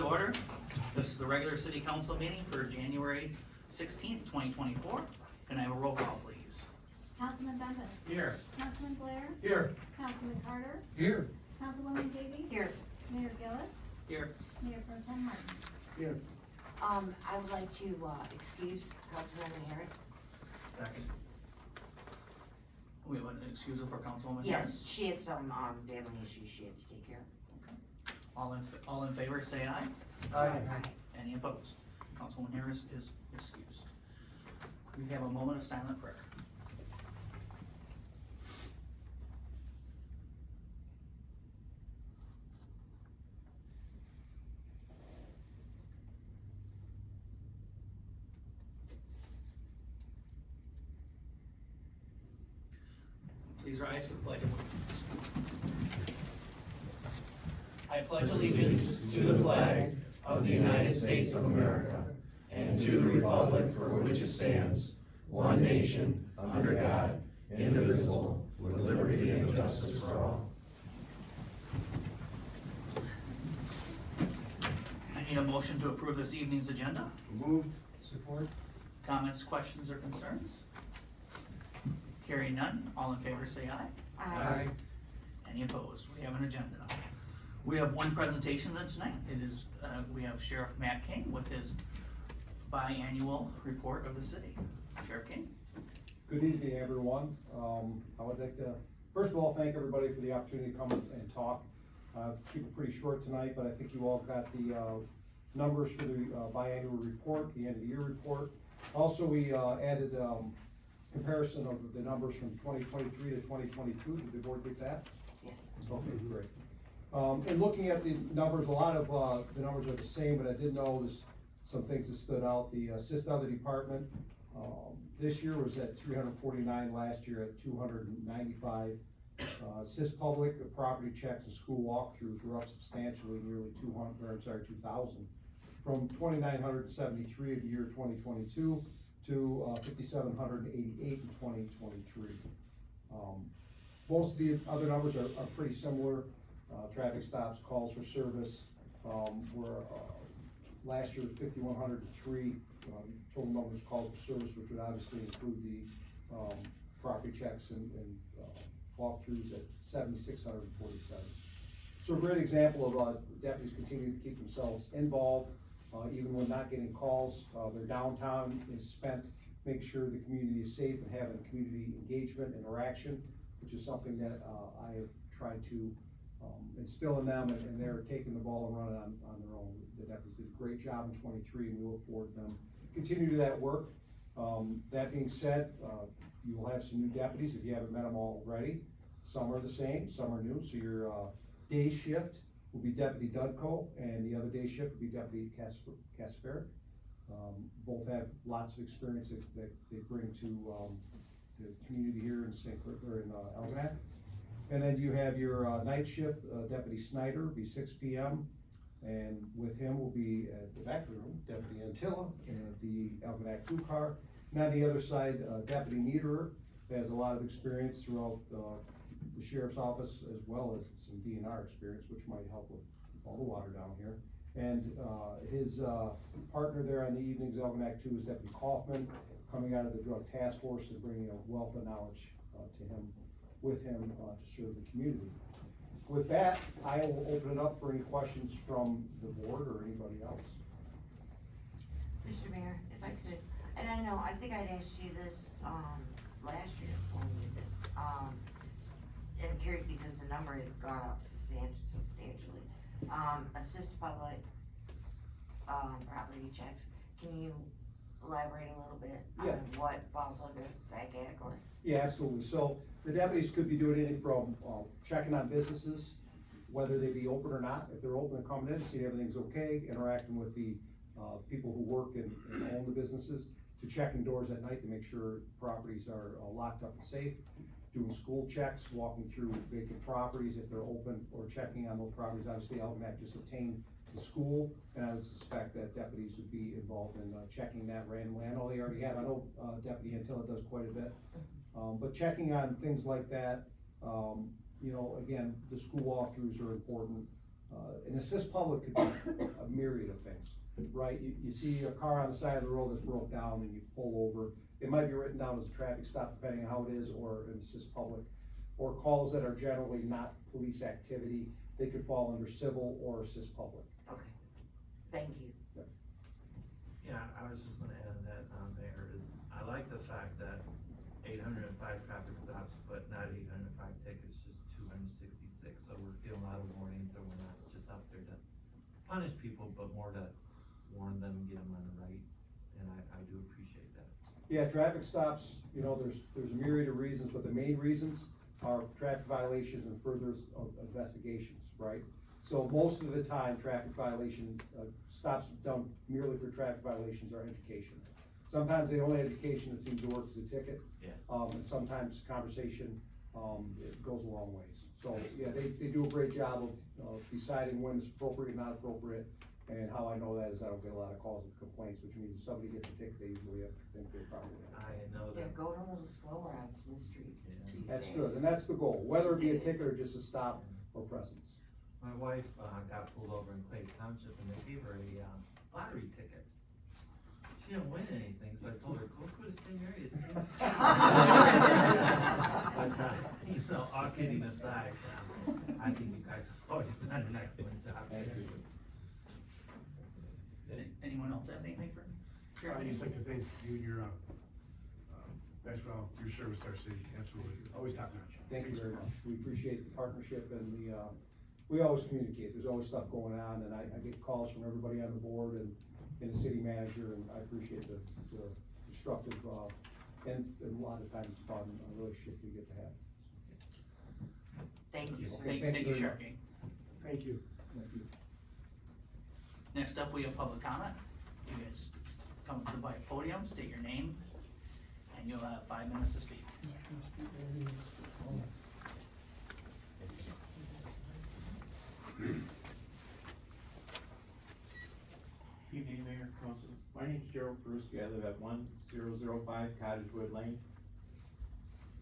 order. This is the regular city council meeting for January 16th, 2024. Can I have a roll call, please? Councilman Bembas. Here. Councilman Blair. Here. Councilman Carter. Here. Councilwoman Davy. Here. Mayor Gillis. Here. Mayor Pro Tem Martin. Here. I would like to, excuse Councilwoman Harris. Second. We have an excusal for Councilwoman Yes, Harris. she had some, family issues she had to take care of. All in favor, say aye. Aye. Any opposed? Councilwoman Harris is excused. We have a moment of silent prayer. Please rise for the pledge of allegiance. I pledge allegiance to the flag of the United States of America and to the republic for which it stands, one nation, under God, indivisible, with liberty and justice for all. I need a motion to approve this evening's agenda. Moved. Support. Comments, questions, or concerns? Hearing none, all in favor say aye. Any opposed? We have an agenda. We have one presentation then tonight. It is, we have Sheriff Matt King with his biannual report of the city. Sheriff King? Good evening, everyone. I would like to, first of all, thank everybody for the opportunity to come and talk. Keep it pretty short tonight, but I think you all got the numbers for the biannual report, the end of the year report. Also, we added comparison of the numbers from 2023 to 2022. Did the board get that? Yes. Okay, great. And looking at the numbers, a lot of the numbers are the same, but I did notice some things that stood out. The assist other department this year was at 349, last year at 295. Assist public, the property checks and school walkthroughs were up substantially, nearly 2,000, from 2,973 of the year 2022 to 5,788 in 2023. Most of the other numbers are pretty similar. Traffic stops, calls for service were last year 5,103 total numbers of calls for service, which would obviously include the property checks and walkthroughs at 7,647. So a great example of deputies continuing to keep themselves involved, even when not getting calls. Their downtime is spent making sure the community is safe and having community engagement, interaction, which is something that I have tried to instill in them, and they're taking the ball and running on their own. The deputies did a great job in 23, and we look forward to them continue to that work. That being said, you will have some new deputies if you haven't met them already. Some are the same, some are new. So your day shift will be Deputy Dudko, and the other day shift will be Deputy Kasperic. Both have lots of experience that they bring to the community here in St. Clair, or in Algonac. And then you have your night shift, Deputy Snyder, be 6 p.m. And with him will be at the back room, Deputy Antilla, and the Algonac 2 car. And on the other side, Deputy Niederer has a lot of experience throughout the sheriff's office, as well as some DNR experience, which might help with all the water down here. And his partner there on the evenings, Algonac 2, is Deputy Kaufman, coming out of the drug task force and bringing a wealth of knowledge to him, with him to serve the community. With that, I will open it up for any questions from the board or anybody else. Mr. Mayor, if I could, and I know, I think I'd asked you this, last year when we did this. I'm curious because the number had gone up substantially. Assist public, property checks. Can you elaborate a little bit on what falls under that category? Yeah, absolutely. So the deputies could be doing anything from checking on businesses, whether they be open or not. If they're open and coming in, seeing everything's okay, interacting with the people who work and own the businesses, to checking doors at night to make sure properties are locked up and safe, doing school checks, walking through vacant properties if they're open, or checking on those properties. Obviously, Algonac just obtained the school, and I would suspect that deputies would be involved in checking that randomly. I know they already have. I know Deputy Antilla does quite a bit. But checking on things like that, you know, again, the school walkthroughs are important. And assist public could be a myriad myriad of things, right? You see a car on the side of the road that's broke down and you pull over. It might be written down as a traffic stop depending on how it is, or an assist public, or calls that are generally not police activity. They could fall under civil or assist public. Okay, thank you. Yeah, I was just gonna add that on there is, I like the fact that 805 traffic stops, but not 805 tickets, just 266. So we're getting a lot of warnings, so we're not just out there to punish people, but more to warn them and get them on the right. And I do appreciate that. Yeah, traffic stops, you know, there's a myriad of reasons, but the main reasons are traffic violations and further investigations, right? So most of the time, traffic violation, stops done merely for traffic violations are education. Sometimes the only education that seems to work is a ticket. Yeah. And sometimes conversation, it goes a long ways. So, yeah, they do a great job of deciding when it's appropriate, not appropriate. And how I know that is I don't get a lot of calls with complaints, which means if somebody gets a ticket, they usually have to think they probably have. I know Yeah, that. go a little slower on Smith Street Yeah. these That's days. good, and that's the goal, whether it be a These days. ticket or just a stop or presence. My wife, got pulled over in Clay Township and they gave her a, lottery ticket. She didn't win anything, so I told her, go to the same area. You know, all kidding aside, I think you guys have always done an excellent job. Thank you. Anyone else have anything for? I'd just like to thank you and your, guys for all your service to our city, absolutely, always top notch. Thank you very much. We appreciate the partnership and we always communicate. There's always stuff going on, and I get calls from everybody on the board and the city manager, and I appreciate the constructive, and a lot of times fun relationship we get to have. Thank you, sir. Okay. Thank you, very much. Sharkey. Thank you. Thank you. Next up, we have public comment. You guys come to the podium, state your name, and you'll have 5 minutes to speak. Evening, Mayor, Council. My name is Gerald Peruski. I live at 1005 Cottagewood Lane.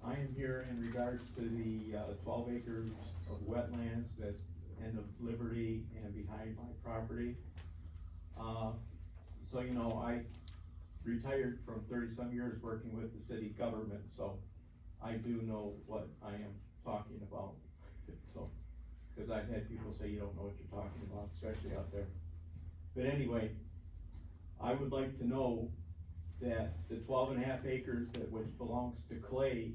I am here in regards to the 12 acres of wetlands that's end of Liberty and behind my property. So, you know, I retired from 30-some years working with the city government, so I do know what I am talking about. So, because I've had people say you don't know what you're talking about, especially out there. But anyway, I would like to know that the 12.5 acres which belongs to Clay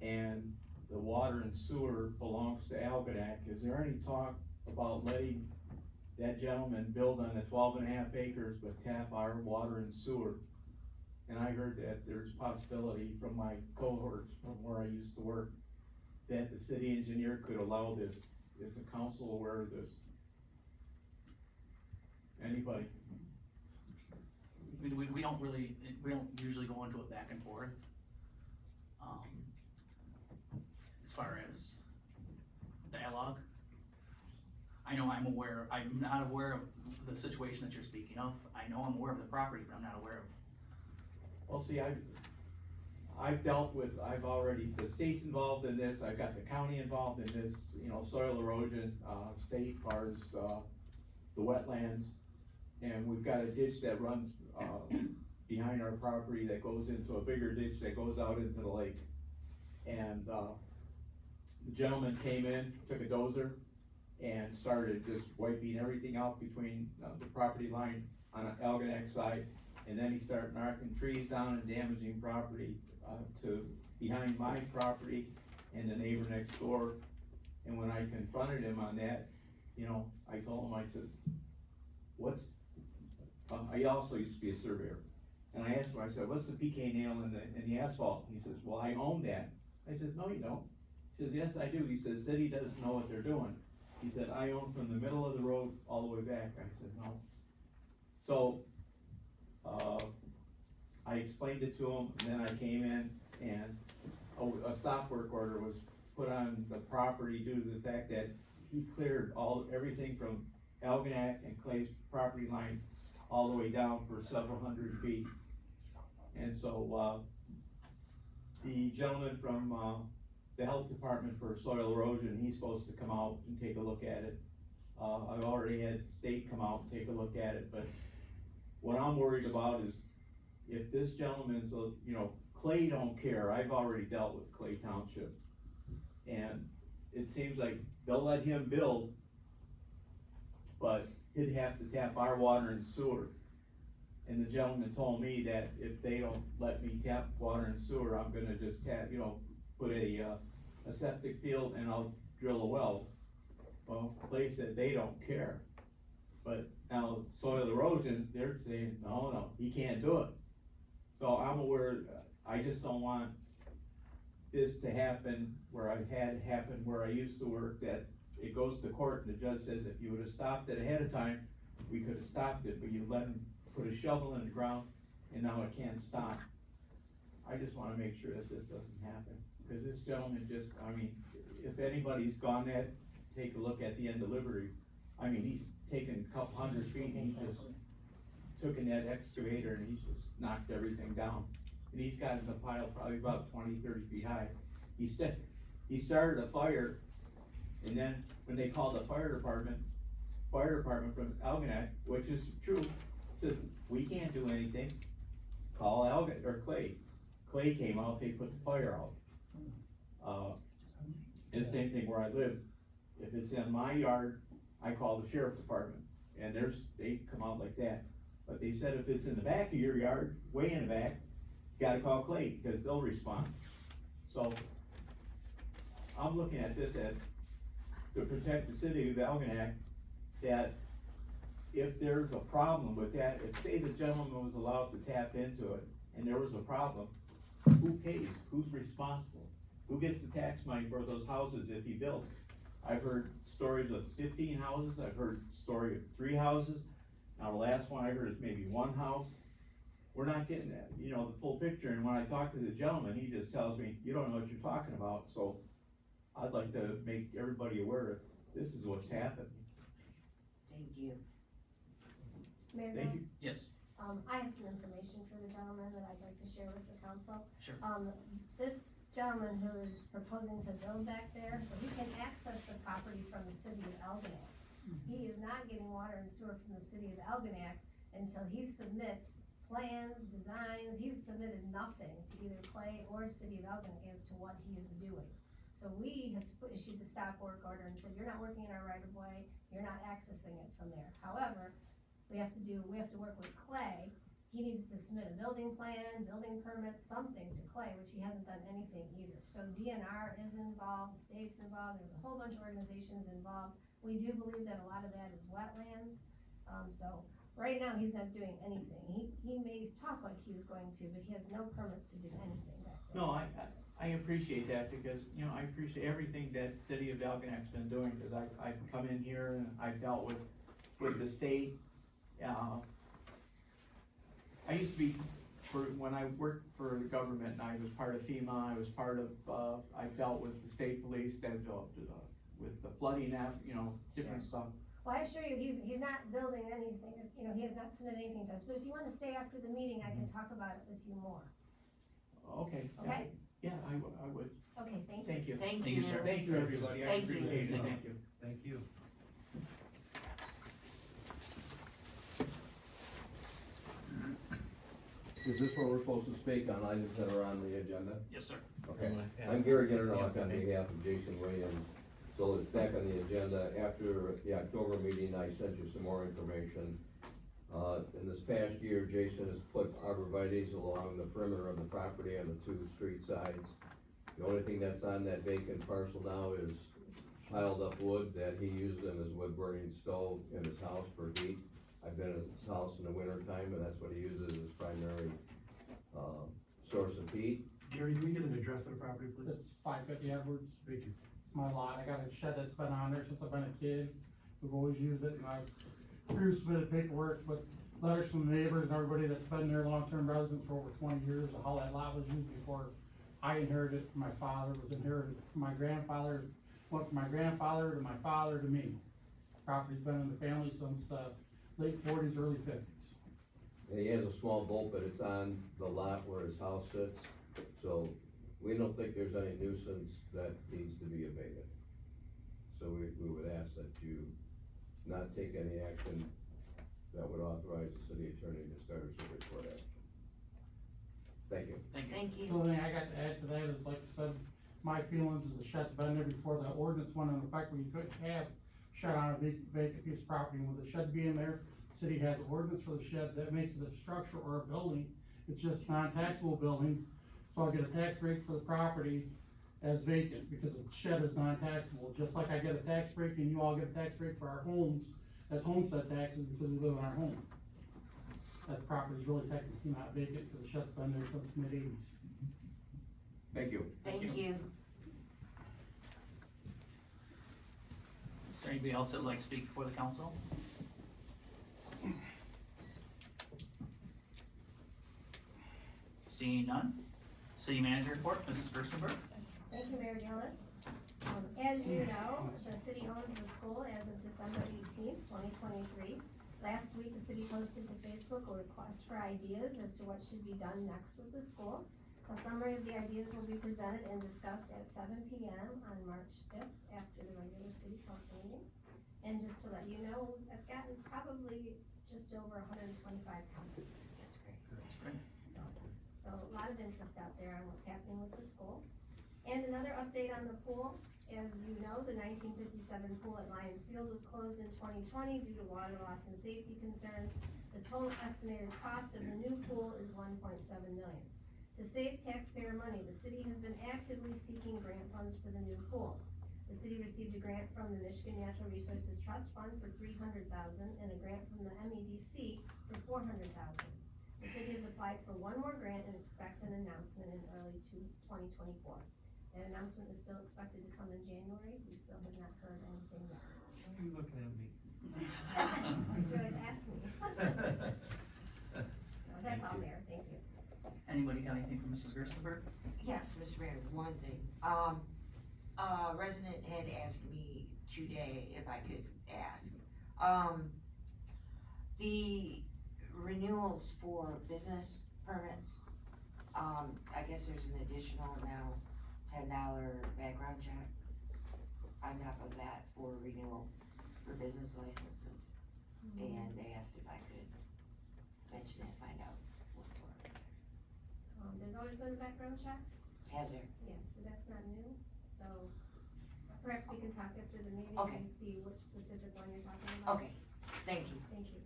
and the water and sewer belongs to Algonac, is there any talk about letting that gentleman build on the 12.5 acres but tap our water and sewer? And I heard that there's possibility from my cohorts from where I used to work that the city engineer could allow this. Is the council aware of this? Anybody? We don't usually go into it back and forth. As far as dialogue, I know I'm not aware of the situation that you're speaking of. I know I'm aware of the property, but I'm not aware of. Well, see, I've dealt with, the state's involved in this, I've got the county involved in this, you know, soil erosion, state as the wetlands. And we've got a ditch that runs, behind our property that goes into a bigger ditch that goes out into the lake. And, the gentleman came in, took a dozer, and started just wiping everything out between, the property line on an Algonac side. And then he started knocking trees down and damaging property, to behind my property and the neighbor next door. And when I confronted him on that, you know, I told him, I said, I also used to be a surveyor. And I asked him, I said, what's the PK nail in the asphalt? He says, well, I own that. I says, no, you don't. He says, yes, I do. He says, city doesn't know what they're doing. He said, I own from the middle of the road all the way back. I said, no. So, I explained it to him, and then I came in and a stop work order was put on the property due to the fact that he cleared everything from Algonac and Clay's property line all the way down for several hundred feet. And so, the gentleman from, the health department for soil erosion, he's supposed to come out and take a look at it. I've already had state come out and take a look at it, but what I'm worried about is if this gentleman's, Clay don't care, I've already dealt with Clay Township. And it seems like they'll let him build, but he'd have to tap our water and sewer. And the gentleman told me that if they don't let me tap water and sewer, I'm gonna just put a septic field and I'll drill a well. Well, Clay said they don't care. But now soil erosions, they're saying, no, he can't do it. So I'm aware, I just don't want this to happen where I've had it happen where I used to work, that it goes to court and the judge says, if you would've stopped it ahead of time, we could've stopped it, but you let him put a shovel in the ground and now it can't stop. I just wanna make sure that this doesn't happen, cause this gentleman just, if anybody's gone that, take a look at the end of Liberty, he's taken a couple 100 feet and he just took in that excavator and he's just knocked everything down. And he's got in the pile probably about 20, 30 feet high. He started a fire, and then when they called the fire department from Algonac, which is true, said, we can't do anything, call Clay. Clay came out, they put the fire out. And the same thing where I live, if it's in my yard, I call the sheriff's department, and they come out like that. But they said if it's in the back of your yard, way in the back, you gotta call Clay, because they'll respond. So, I'm looking at this as, to protect the city of Algonac, that if there's a problem with that, if say the gentleman was allowed to tap into it, and there was a problem, who pays? Who's responsible? Who gets the tax money for those houses if he builds? I've heard stories of 15 houses, I've heard story of 3 houses. Now the last one I heard is maybe 1 house. We're not getting that, the full picture, and when I talk to the gentleman, he just tells me, you don't know what you're talking about, so I'd like to make everybody aware that this is what's happened. Thank you. Mayor Thank you. Mills, Yes, I have some information for the gentleman that I'd like to share with the council. sure. This gentleman who is proposing to build back there, so he can access the property from the city of Algonac. He is not getting water and sewer from the city of Algonac until he submits plans, designs. He's submitted nothing to either Clay or city of Algonac as to what he is doing. So we have issued the stop work order and said, you're not working in our right of way, you're not accessing it from there. However, we have to work with Clay. He needs to submit a building plan, building permit, something to Clay, which he hasn't done anything either. So DNR is involved, the state's involved, there's a whole bunch of organizations involved. We do believe that a lot of that is wetlands. So right now, he's not doing anything. He may talk like he was going to, but he has no permits to do anything back there. No, I appreciate that, because, I appreciate everything that City of Algonac's been doing, because I've come in here and I've dealt with the state. I used to be, when I worked for the government, and I was part of FEMA, I was part of, I dealt with the state police, with the flooding, different stuff. Well, I assure you, he's not building anything, he has not submitted anything to us, but if you want to stay after the meeting, I can talk about it with you more. Okay. Okay? Yeah, I would, Okay, thank you. thank you. Thank Thank you. you, sir. Thank you, everybody, I Thank you. appreciate it, thank you. Thank you. Is this where we're supposed to speak on items that are on the agenda? Yes, sir. Okay. I'm Gary Ginnernock on behalf of Jason Williams. So it's back on the agenda. After the October meeting, I sent you some more information. In this past year, Jason has put arborvitaes along the perimeter of the property on the 2 street sides. The only thing that's on that vacant parcel now is piled up wood that he used in his wood burning stove in his house for heat. I've been at his house in the winter time, and that's what he uses as his primary, source of heat. Gary, can we get an address on the property, please? It's 550 Edwards, Thank you. my lot. I got a shed that's been on there since I've been a kid. We've always used it, and I've submitted paperwork with letters from the neighbors and everybody that's been there, long-term residents for over 20 years, of how that lot was used before I inherited it from my father, was inherited from my grandfather, went from my grandfather to my father to me. Property's been in the family since the late 40s, early 50s. And he has a small boat, but it's on the lot where his house sits, so we don't think there's any nuisance that needs to be abated. So we would ask that you not take any action that would authorize the city attorney to start a circuit court action. Thank you. Thank you. Thank The you. only thing I got to add to that is, like I said, my feelings is the shed's been there before the ordinance went into effect, where you couldn't have shed on a vacant piece of property. With the shed being there, city has an ordinance for the shed that makes it a structure or a building. It's just non-taxable building, so I get a tax break for the property as vacant, because the shed is non-taxable, just like I get a tax break and you all get a tax break for our homes as homestead taxes because we live in our home. That property is really technically not vacant, because the shed's been there since mid-80s. Thank you. Thank you. you. Is there anybody else that would like to speak before the council? Seeing none, city manager report, Mrs. Gerstenberg. Thank you, Mayor Gillis. As you know, the city owns the school as of December 18th, 2023. Last week, the city posted to Facebook a request for ideas as to what should be done next with the school. A summary of the ideas will be presented and discussed at 7 p.m. on March 5th after the regular city council meeting. And just to let you know, I've gotten probably just over 125 comments. That's great. That's great. So a lot of interest out there on what's happening with the school. And another update on the pool, as you know, the 1957 pool at Lions Field was closed in 2020 due to water loss and safety concerns. The total estimated cost of the new pool is $1.7 million. To save taxpayer money, the city has been actively seeking grant funds for the new pool. The city received a grant from the Michigan Natural Resources Trust Fund for $300,000 and a grant from the MEDC for $400,000. The city has applied for one more grant and expects an announcement in early 2024. That announcement is still expected to come in January. We still have not heard anything yet. Why are you looking at me? You always ask me. So that's all, Mayor, thank you. Anybody have anything for Mrs. Gerstenberg? Yes, Mr. Mayor, one thing. A resident had asked me today if I could ask. The renewals for business permits, I guess there's an additional now $10 background check on top of that for renewal for business licenses. And they asked if I could mention it, find out what for. There's always been a background check? Has there? Yeah, so that's not new, so perhaps we can talk after the meeting Okay. and see which specific one you're talking about. Okay, thank you. Thank you.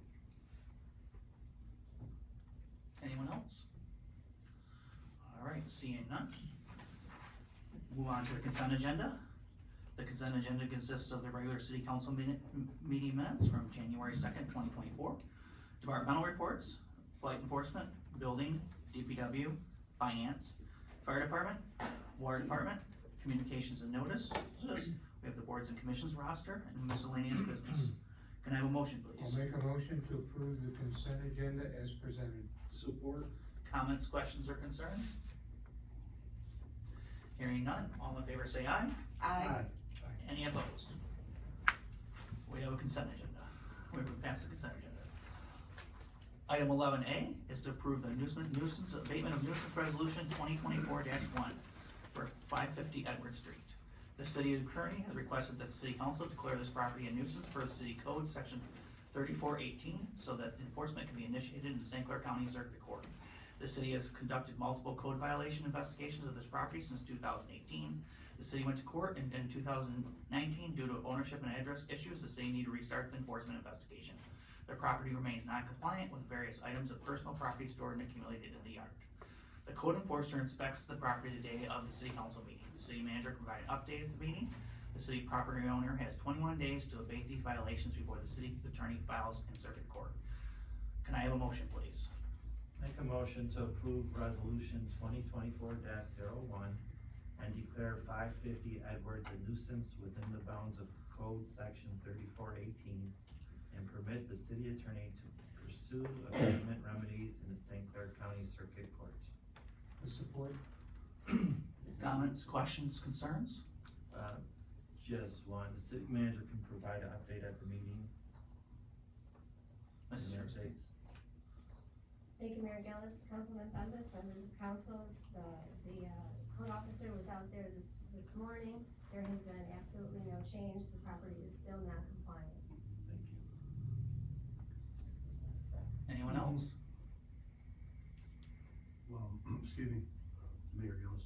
Anyone else? All right, seeing none. Move on to the consent agenda. The consent agenda consists of the regular city council meeting minutes from January 2nd, 2024. Departmental reports, flight enforcement, building, DPW, finance, fire department, water department, communications and notices. We have the boards and commissions roster and miscellaneous business. Can I have a motion, I'll please? make a motion to approve the consent agenda as presented. Support. Comments, questions, or concerns? Hearing none, all in favor say aye. Any opposed? We have a consent agenda. We will pass the consent agenda. Item 11A is to approve the nuisance abatement of nuisance resolution 2024-1 for 550 Edward Street. The city attorney has requested that the city council declare this property a nuisance per city code section 3418 so that enforcement can be initiated in the St. Clair County Circuit Court. The city has conducted multiple code violation investigations of this property since 2018. The city went to court in 2019 due to ownership and address issues. The city need to restart the enforcement investigation. The property remains non-compliant with various items of personal property stored and accumulated in the yard. The code enforcer inspects the property the day of the city council meeting. The city manager provided an update at the meeting. The city property owner has 21 days to abate these violations before the city attorney files in circuit court. Can I have a motion, please? Make a motion to approve resolution 2024-01 and declare 550 Edwards a nuisance within the bounds of code section 3418 and permit the city attorney to pursue abatement remedies in the St. Clair County Circuit Court. Support. Comments, questions, concerns? Just one, the city manager can provide an update at the meeting. Mrs. Any Hurst. updates? Thank you, Mayor Gillis, Councilman Bembas, members of council. The code officer was out there this morning. There has been absolutely no change. The property is still not compliant. Thank you. Gillis? Well, excuse me, Mayor Gillis.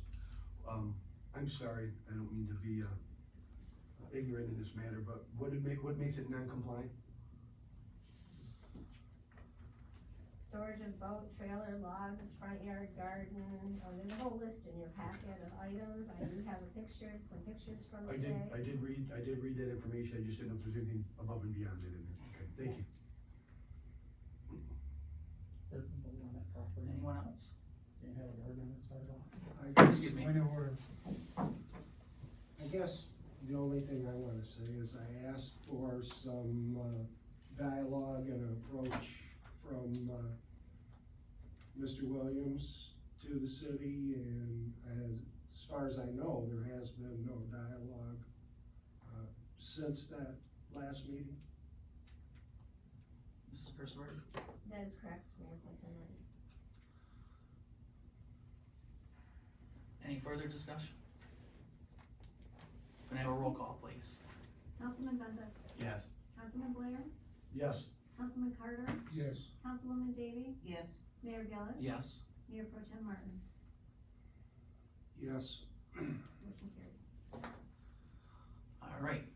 I'm sorry, I don't mean to be, ignorant in this matter, but what makes it non-compliant? Storage of boat, trailer, logs, front yard garden, there's a whole list in your packet of items. I do have some pictures from I today. did read that information, I just didn't know if there's anything above and beyond that in there. Okay, thank you. Anyone else? Can't have a garden inside of Excuse me. Point of order. I guess the only thing I wanna say is I asked for some, dialogue and approach from, Mr. Williams to the city, and as far as I know, there has been no dialogue, since that last meeting. Mrs. Gerstenberg? That is correct, Mayor Pro Tem Martin. Any further discussion? Can I have a roll call, please? Councilman Benzis, Yes. Councilman Blair, Yes. Councilman Carter, Yes. Councilwoman Davy, Yes. Mayor Gillis. Yes. Mayor Pro Tem Martin, Yes. motion carried. All right.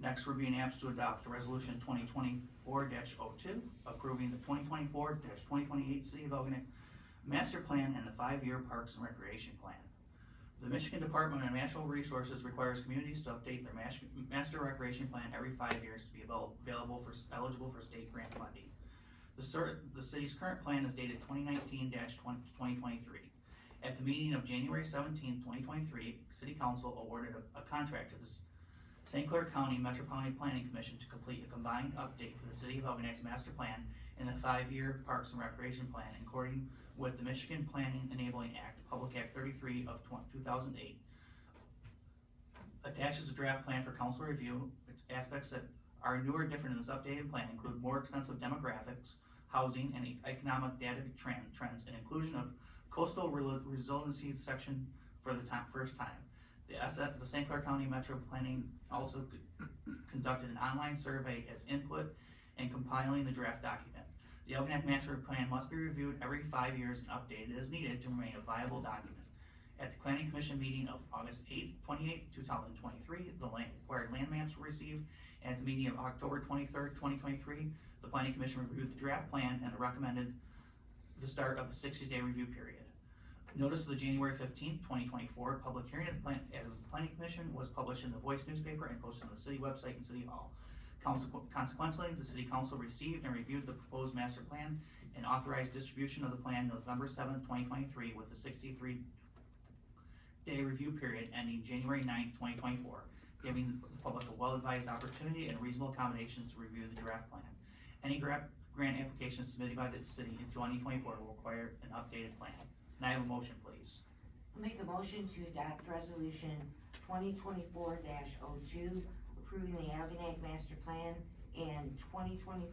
Next, we're being asked to adopt resolution 2024-02, approving the 2024-2028 City of Algonac Master Plan and the 5-year Parks and Recreation Plan. The Michigan Department of Natural Resources requires communities to update their master recreation plan every 5 years to be eligible for state grant funding. The city's current plan is dated 2019-2023. At the meeting of January 17, 2023, City Council awarded a contract to the St. Clair County Metropolitan Planning Commission to complete a combined update for the City of Algonac's master plan and the 5-year Parks and Recreation Plan, according with the Michigan Planning Enabling Act, Public Act 33 of 2008. Attaches a draft plan for council review. Aspects that are new or different in this updated plan include more extensive demographics, housing, and economic data trends, and inclusion of coastal resiliency section for the first time. The St. Clair County Metro Planning also conducted an online survey as input in compiling the draft document. The Algonac Master Plan must be reviewed every 5 years and updated as needed to remain a viable document. At the Planning Commission meeting of August 28, 2023, the required land maps were received, and at the meeting of October 23rd, 2023, the Planning Commission reviewed the draft plan and recommended the start of the 60-day review period. Notice of the January 15th, 2024 public hearing at the Planning Commission was published in the Voice newspaper and posted on the city website and City Hall. Consequently, the City Council received and reviewed the proposed master plan and authorized distribution of the plan November 7th, 2023 with a 63-day review period ending January 9th, 2024, giving the public a well-advised opportunity and reasonable accommodations to review the draft plan. Any grant applications submitted by the city in 2024 will require an updated plan. Can I have a motion, please? I'll make a motion to adopt resolution 2024-02, approving the Algonac Master Plan and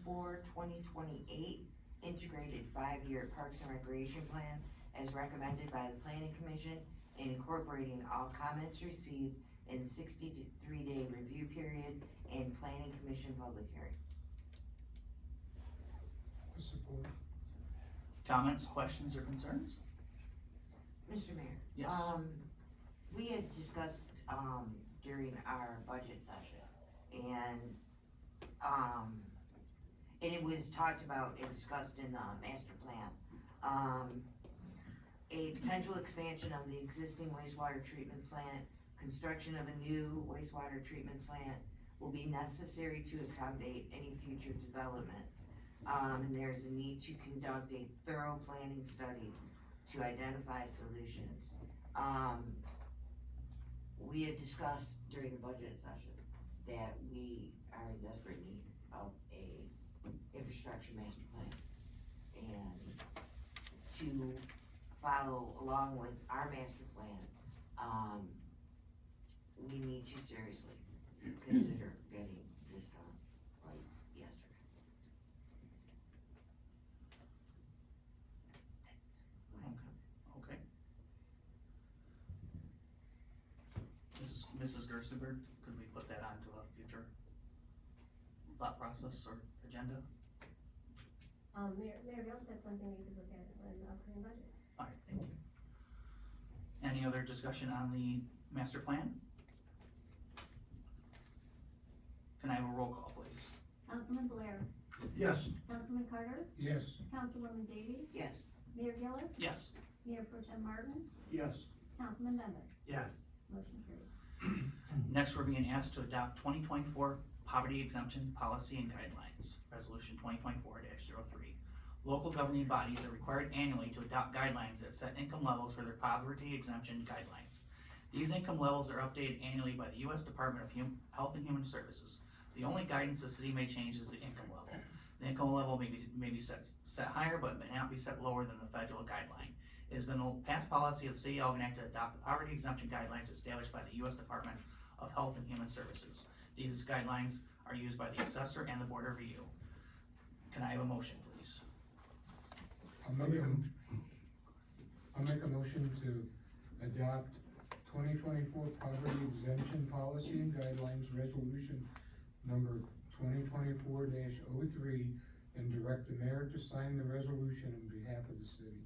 2024-2028 integrated 5-year Parks and Recreation Plan as recommended by the Planning Commission and incorporating all comments received in 63-day review period and Planning Commission public hearing. Support. Comments, questions, or concerns? Mr. Mayor? Yes. We had discussed, during our budget session, and it was talked about and discussed in the master plan. A potential expansion of the existing wastewater treatment plant, construction of a new wastewater treatment plant will be necessary to accommodate any future development. And there's a need to conduct a thorough planning study to identify solutions. We had discussed during the budget session that we are in desperate need of a infrastructure master plan. And to follow along with our master plan, we need to seriously consider getting this done like yesterday. Okay. Mrs. Gerstenberg, could we put that onto a future thought process or agenda? Mayor Gill said something we could look at in the upcoming budget. Alright, thank you. Any other discussion on the master plan? Can I have a roll call, please? Councilman Blair, Yes. Councilman Carter, Yes. Councilwoman Davy, Yes. Mayor Gillis, Yes. Mayor Pro Tem Martin, Yes. Councilman Bembas. Yes. Motion carried. Next, we're being asked to adopt 2024 poverty exemption policy and guidelines, resolution 2024-03. Local governing bodies are required annually to adopt guidelines that set income levels for their poverty exemption guidelines. These income levels are updated annually by the U.S. Department of Health and Human Services. The only guidance the city may change is the income level. The income level may be set higher, but may not be set lower than the federal guideline. It has been the past policy of the city of Algonac to adopt the poverty exemption guidelines established by the U.S. Department of Health and Human Services. These guidelines are used by the assessor and the board of review. Can I have a motion, please? I'll make a motion to adopt 2024 poverty exemption policy and guidelines resolution number 2024-03 and direct the mayor to sign the resolution on behalf of the city.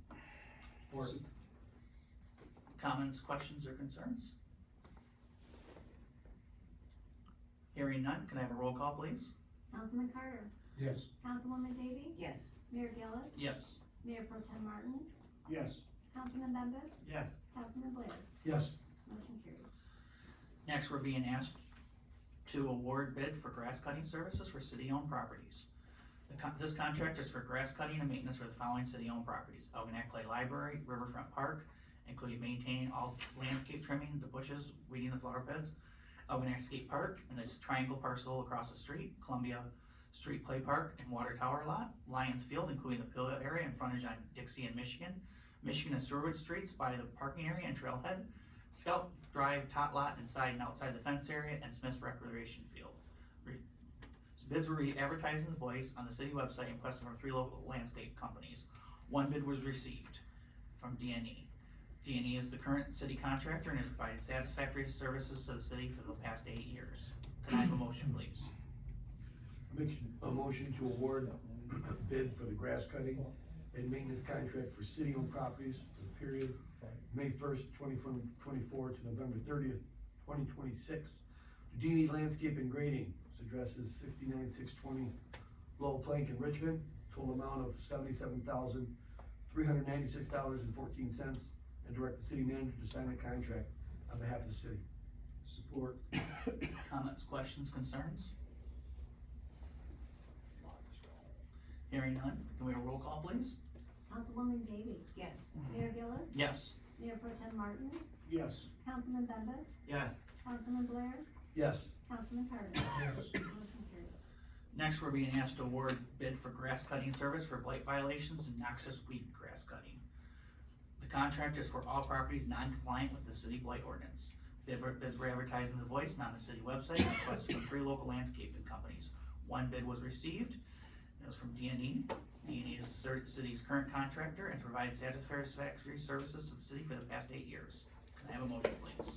Comments, questions, or concerns? Hearing none, can I have a roll call, please? Councilman Carter, Yes. Councilwoman Davy, Yes. Mayor Gillis, Yes. Mayor Pro Tem Martin, Yes. Councilman Bembas, Yes. Councilman Blair. Yes. Motion carried. Next, we're being asked to award bid for grass cutting services for city-owned properties. This contract is for grass cutting and maintenance for the following city-owned properties: Algonac Clay Library, Riverfront Park, including maintaining all landscape trimming, the bushes, weeding the flower beds, Algonac Skate Park, and this triangle parcel across the street, Columbia Street Play Park and Water Tower Lot, Lions Field, including the Pillow area and frontage on Dixie and Michigan and Sherwood Streets by the parking area and trailhead, Scout Drive Tot Lot inside and outside the fence area, and Smith's Recreation Field. Bids were advertised in the Voice on the city website and requested from 3 local landscape companies. 1 bid was received from D&E. D&E is the current city contractor and has provided satisfactory services to the city for the past 8 years. Can I have a motion, please? Make a motion to award a bid for the grass cutting and maintenance contract for city-owned properties for the period May 1st, 2024 to November 30th, 2026. To D&E Landscape and Grading, whose address is 69620 Lowell Plank in Richmond. Total amount of $77,396.14, and direct the city manager to sign the contract on behalf of the city. Support. Comments, questions, concerns? Hearing none, can we have a roll call, please? Councilwoman Davy, Yes. Mayor Gillis, Yes. Mayor Pro Tem Martin, Yes. Councilman Bembas, Yes. Councilman Blair, Yes. Councilman Carter. Motion carried. Next, we're being asked to award bid for grass cutting service for blight violations and noxious weed grass cutting. The contract is for all properties non-compliant with the city blight ordinance. Bids were advertised in the Voice and on the city website, and requested from 3 local landscaping companies. 1 bid was received, it was from D&E. D&E is the city's current contractor and provides satisfactory services to the city for the past 8 years. Can I have a motion, please?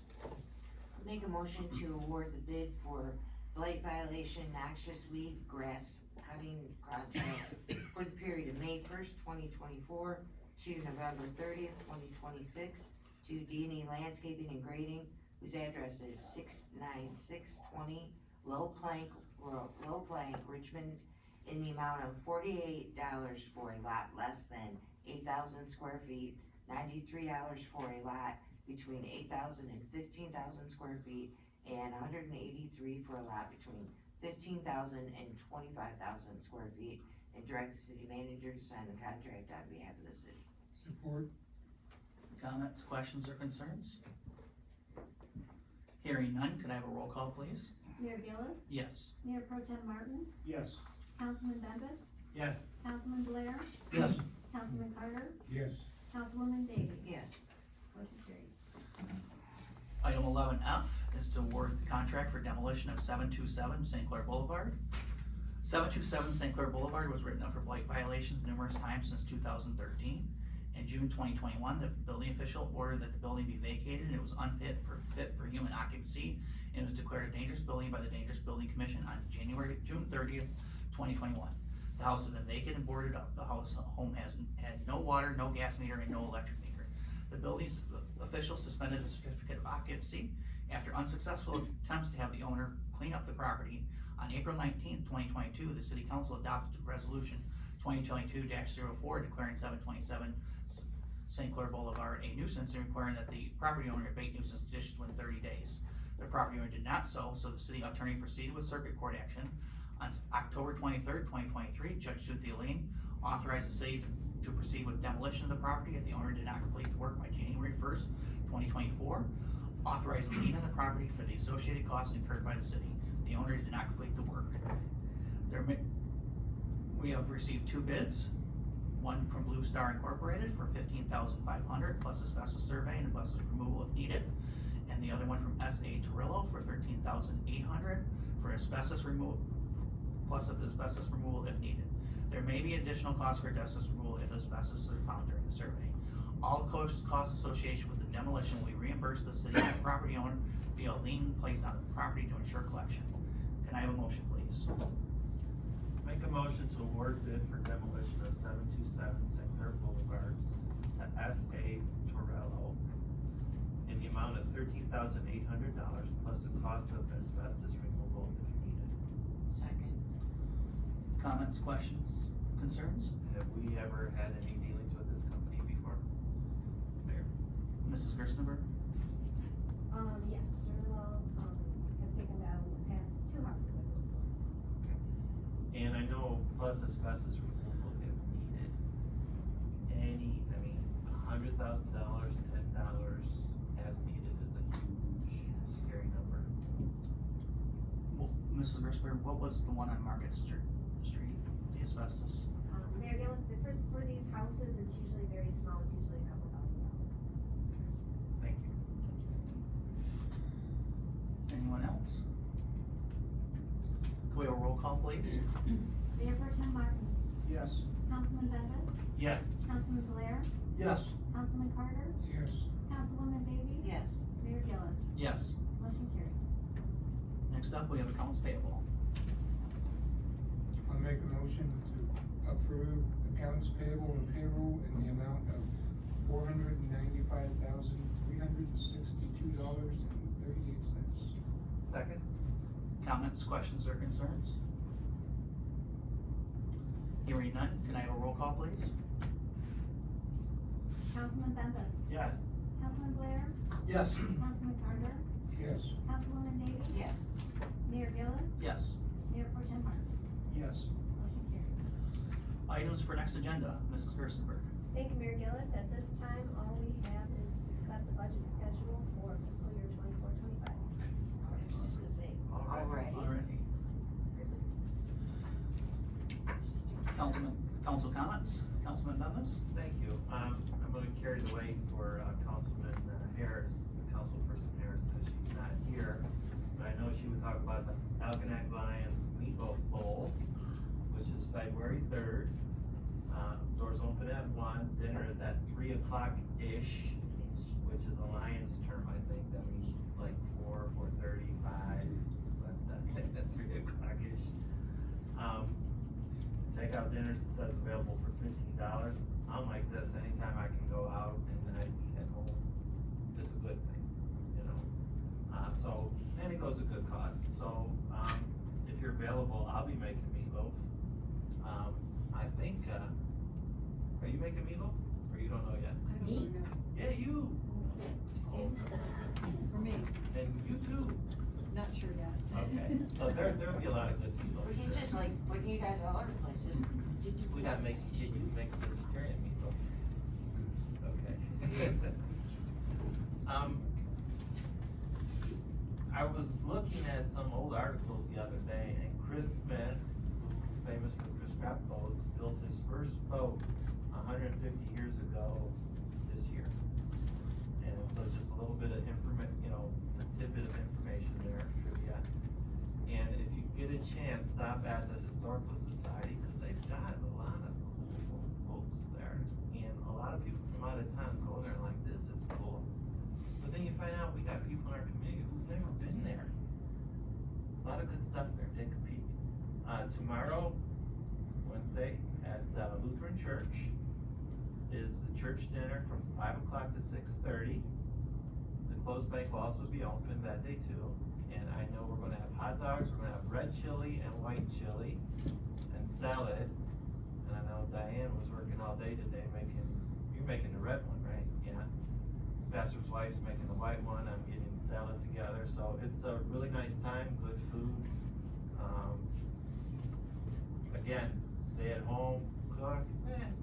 Make a motion to award the bid for blight violation noxious weed grass cutting contract for the period of May 1st, 2024 to November 30th, 2026 to D&E Landscaping and Grading, whose address is 69620 Low Plank, Richmond, in the amount of $48 for a lot less than 8,000 square feet, $93 for a lot between 8,000 and 15,000 square feet, and $183 for a lot between 15,000 and 25,000 square feet, and direct the city manager to sign the contract on behalf of the city. Support. Comments, questions, or concerns? Hearing none, can I have a roll call, please? Mayor Gillis, Yes. Mayor Pro Tem Martin, Yes. Councilman Bembas, Yes. Councilman Blair, Yes. Councilman Carter, Yes. Councilwoman Davy. Yes. Motion carried. Item 11F is to award the contract for demolition of 727 St. Clair Boulevard. 727 St. Clair Boulevard was written up for blight violations numerous times since 2013. In June 2021, the building official ordered that the building be vacated and it was unfit for human occupancy, and it was declared a dangerous building by the Dangerous Building Commission on June 30th, 2021. The house has been vacant and boarded up. The home has had no water, no gas meter, and no electric meter. The building's officials suspended the certificate of occupancy after unsuccessful attempts to have the owner clean up the property. On April 19th, 2022, the city council adopted resolution 2022-04 declaring 727 St. Clair Boulevard a nuisance and requiring that the property owner abate nuisance conditions within 30 days. The property owner did not so the city attorney proceeded with circuit court action. On October 23rd, 2023, Judge Cynthia Lane authorized the city to proceed with demolition of the property if the owner did not complete the work by January 1st, 2024. Authorized a lien on the property for the associated costs incurred by the city. The owner did not complete the work. We have received 2 bids. One from Blue Star Incorporated for $15,500 plus asbestos survey and asbestos removal if needed. And the other one from S.A. Torillo for $13,800 for asbestos removal plus asbestos removal if needed. There may be additional costs for asbestos removal if asbestos are found during the survey. All costs associated with the demolition will be reimbursed to the city and the property owner via a lien placed on the property to ensure collection. Can I have a motion, please? Make a motion to award bid for demolition of 727 St. Clair Boulevard to S.A. Torello in the amount of $13,800 plus the cost of asbestos removal if needed. Second. Comments, questions, concerns? Have we ever had any dealings with this company before? Mayor? Mrs. Gerstenberg? Yes, Torillo, has taken down the past 2 houses, I believe, for us. And I know plus asbestos removal if needed. $100,000, $10 as needed is a huge, scary number. Well, Mrs. Gerstenberg, what was the one on Market Street, the asbestos? Mayor Gillis, for these houses, it's usually very small, it's usually a couple $1,000. Thank you. Anyone else? Can we have a roll call, please? Mayor Pro Tem Martin, Yes. Councilman Bembas, Yes. Councilman Blair, Yes. Councilman Carter, Yes. Councilwoman Davies. Yes. Mayor Gillis. Yes. Motion carried. Next up, we have accounts payable. I'll make a motion to approve accounts payable and payroll in the amount of $495,362.38. Second? Comments, questions, or concerns? Hearing none, can I have a roll call, please? Councilman Bembas, Yes. Councilman Blair, Yes. Councilman Carter, Yes. Councilwoman Davies. Yes. Mayor Gillis. Yes. Mayor Pro Tem Martin. Yes. Motion carried. Items for next agenda, Mrs. Gerstenberg. Thank you, Mayor Gillis. At this time, all we have is to set the budget schedule for fiscal year 24-25. I was just gonna say, already. Already. Council comments? Councilman Bembas? Thank you. I'm gonna carry the weight for Councilman Harris, Councilperson Harris, because she's not here. But I know she would talk about the Algonac Lions Meatloaf Bowl, which is February 3rd. Doors open at 1, dinner is at 3 o'clock-ish, which is a Lions term, I think, that means like 4:35, but at 3 o'clock-ish. Takeout dinners, it says available for $15. I'm like this, anytime I can go out and I eat at home is a good thing, you know? And it goes a good cause, so, if you're available, I'll be making meatloaf. I think, are you making meatloaf, or you don't know yet? Me? Yeah, you, For me, and you too. not sure yet. Okay, so there'll be a lot of good meatloaf. Well, you just like, when you guys all other places, We gotta make vegetarian meatloaf. Okay. I was looking at some old articles the other day, and Chris Smith, who's famous for Chris Craft Boats, built his first boat 150 years ago this year. And so it's just a little bit of a tidbit of information there, trivia. And if you get a chance, stop at the Historical Society, because they've got a lot of cool boats there. And a lot of people from out of town go there like, this is cool. But then you find out we got people in our community who've never been there. A lot of good stuff there, take a peek. Tomorrow, Wednesday, the Lutheran Church. Is the church dinner from 5 o'clock to 6:30. The closed bank will also be open that day too. And I know we're gonna have hot dogs, we're gonna have red chili and white chili and salad. And I know Diane was working all day today you're making the red one, right? Yeah. Pastor's wife's making the white one, I'm getting salad together, so it's a really nice time, good food. Again, stay at home, cook,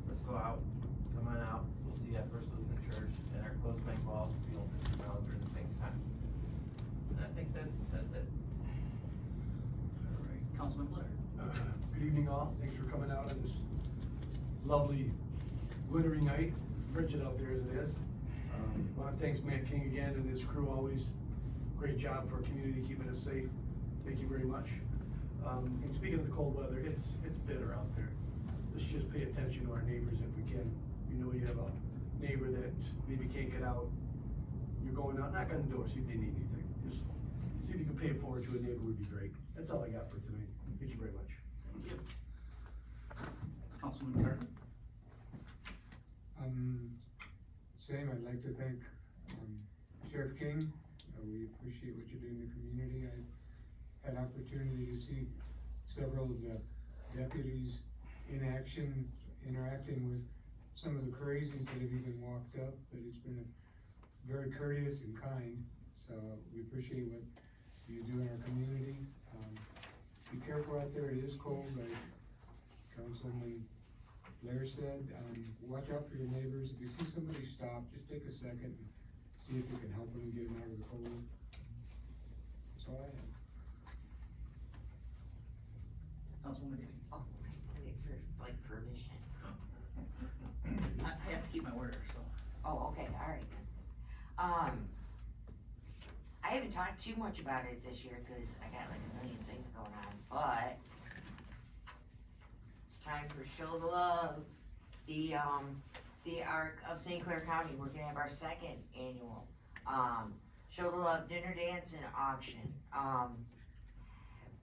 let's go out, come on out, we'll see you at First Lutheran Church, and our closed bank will also be open around during the same time. And I think that's it. All right, Councilman Blair. Good evening all, thanks for coming out on this lovely wintry night, frigid out there as it is. Want to thank Matt King again and his crew, always great job for our community, keeping us safe, thank you very much. And speaking of the cold weather, it's bitter out there. Let's just pay attention to our neighbors if we can. You know, you have a neighbor that maybe can't get out, you're going out, knock on the door, see if they need anything. Just see if you can pay it forward to a neighbor would be great. That's all I got for tonight. Thank you very much. Thank you. Councilman Carter. Same, I'd like to thank, Sheriff King. We appreciate what you do in the community. I've had opportunity to see several of the deputies in action, interacting with some of the crazies that have even walked up, but it's been very courteous and kind, so we appreciate what you do in our community. Be careful out there, it is cold, like Councilman Blair said, watch out for your neighbors. If you see somebody stop, just take a second and see if you can help them get them out of the cold. That's all I have. Councilman King. Oh, wait for, like, permission. I have to keep my word, so. Oh, okay, alright then. I haven't talked too much about it this year, cause I got like a million things going on, but it's time for Show the Love. The Arc of St. Clair County, we're gonna have our second annual, Show the Love dinner dance and auction.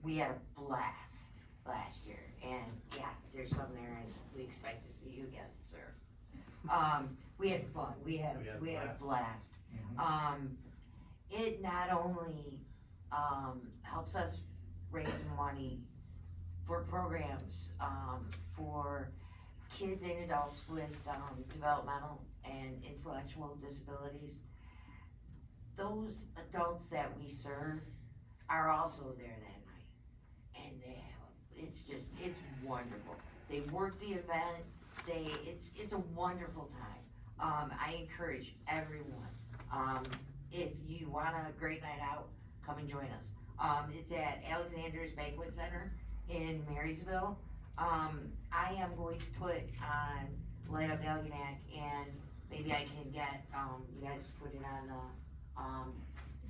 We had a blast last year, and yeah, there's some there, and we expect to see you again, sir. We had fun, we had a blast. It not only, helps us raise money for programs, for kids and adults with, developmental and intellectual disabilities. Those adults that we serve are also there that night, and it's wonderful. They work the event, it's a wonderful time. I encourage everyone, if you want a great night out, come and join us. It's at Alexander's Banquet Center in Marysville. I am going to put on Light Up Algonac, and maybe I can get, you guys put it on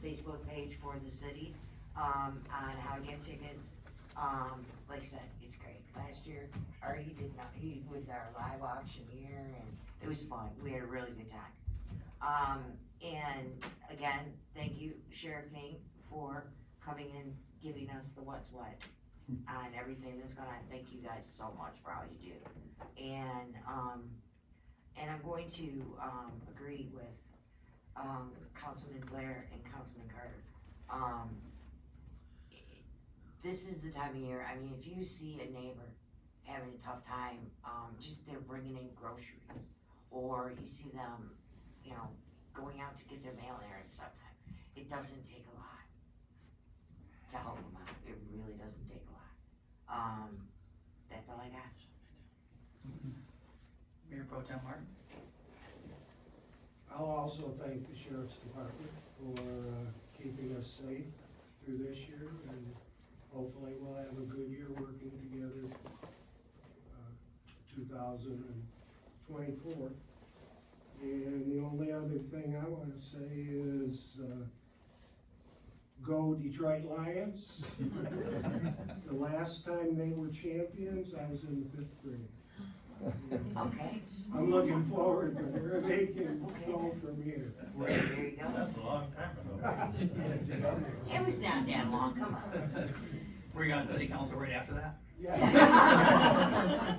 the Facebook page for the city, on how to get tickets. Like I said, it's great. Last year, Artie he was our live auctioneer, and it was fun. We had a really good time. And again, thank you, Sheriff King, for coming and giving us the what's what on everything that's going on. Thank you guys so much for all you do. And I'm going to, agree with, Councilman Blair and Councilman Carter. This is the time of year, I mean, if you see a neighbor having a tough time, just they're bringing in groceries, or you see them, you know, going out to get their mail there and stuff, it doesn't take a lot to help them out. It really doesn't take a lot. That's all I got. Mayor Pro Tem Martin. I'll also thank the Sheriff's Department for, keeping us safe through this year, and hopefully we'll have a good year working together, 2024. And the only other thing I wanna say is, go Detroit Lions. The last time they were champions, I was in the 5th grade. Okay. I'm looking forward to where they can go from here. There you go. That's a long time ago. It was not that long, come on. Were you on city council right after that? Yeah.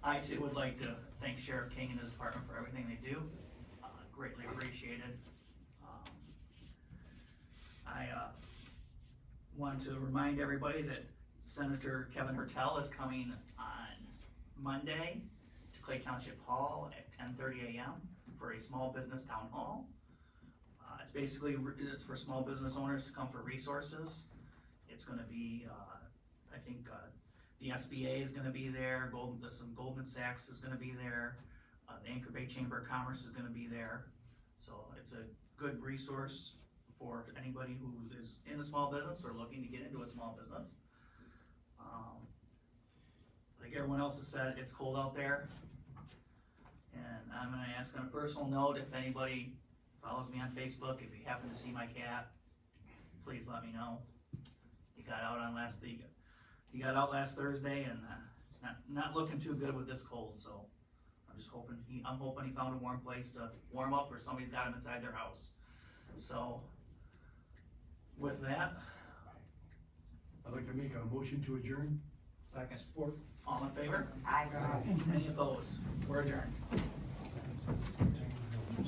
I too would like to thank Sheriff King and his department for everything they do, greatly appreciated. I want to remind everybody that Senator Kevin Hertel is coming on Monday to Clay Township Hall at 10:30 a.m. for a small business town hall. It's basically, it's for small business owners to come for resources. It's gonna be, I think, the SBA is gonna be there, some Goldman Sachs is gonna be there, the Anchor Bay Chamber of Commerce is gonna be there. So it's a good resource for anybody who is in a small business or looking to get into a small business. Like everyone else has said, it's cold out there. And I'm gonna ask on a personal note, if anybody follows me on Facebook, if you happen to see my cat, please let me know. He got out last Thursday, and it's not looking too good with this cold, so I'm hoping he found a warm place to warm up, or somebody's got him inside their house. So, with that, I'd like to make a motion to adjourn. second, Support. all in favor? I. Any opposed? We're adjourned.